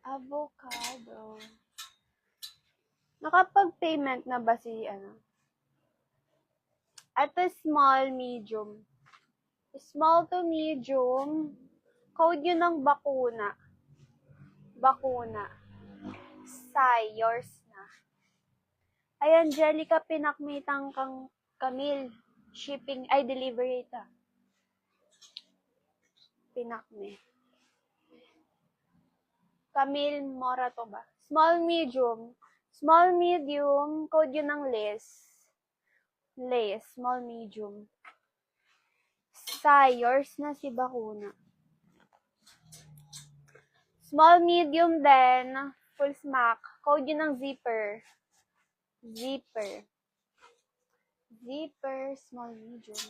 Avocado. Nakapag-payment na ba si ano? Ito small, medium. Small to medium. Code yun ng bakuna. Bakuna. Sai, yours na. Ay, Angelica, pinakmitang kang Camille. Shipping, ay, delivery ito. Pinakme. Camille Mora to ba? Small, medium. Small, medium. Code yun ng lace. Lace, small, medium. Sai, yours na si bakuna. Small, medium din. Full smack. Code yun ng zipper. Zipper. Zipper, small, medium.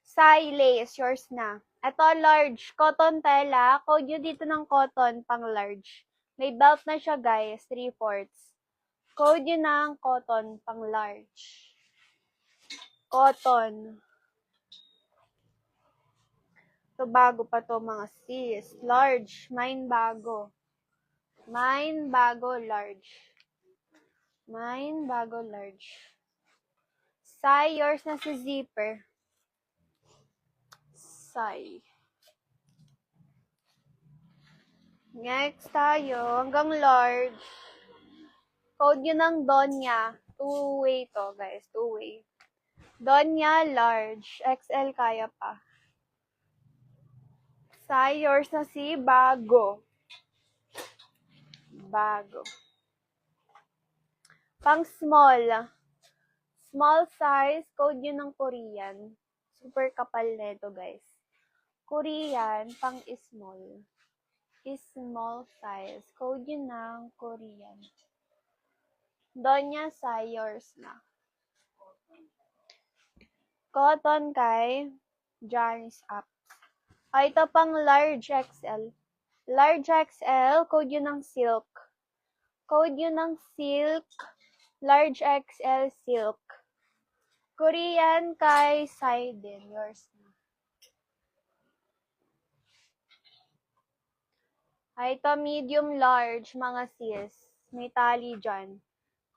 Sai, lace, yours na. Ito, large. Cotton tela. Code nyo dito ng cotton, pang large. May belt na siya, guys. 3/4. Code yun ng cotton, pang large. Cotton. Ito, bago pa to mga sis. Large. Mine bago. Mine bago, large. Mine bago, large. Sai, yours na si zipper. Sai. Next tayo, hanggang large. Code yun ng Donya. Two-way to, guys. Two-way. Donya, large. XL kaya pa. Sai, yours na si Bago. Bago. Pang small. Small size, code yun ng Korean. Super kapal nito, guys. Korean, pang small. Small size. Code yun ng Korean. Donya, Sai, yours na. Cotton kay Janice Up. Ay, ito pang large XL. Large XL, code yun ng silk. Code yun ng silk. Large XL silk. Korean kay Saiden, yours na. Ay, ito medium large, mga sis. May tali dyan.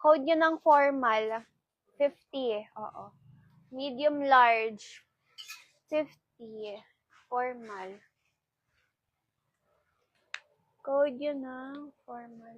Code yun ng formal. 50, oo. Medium large. 50. Formal. Code yun ng formal.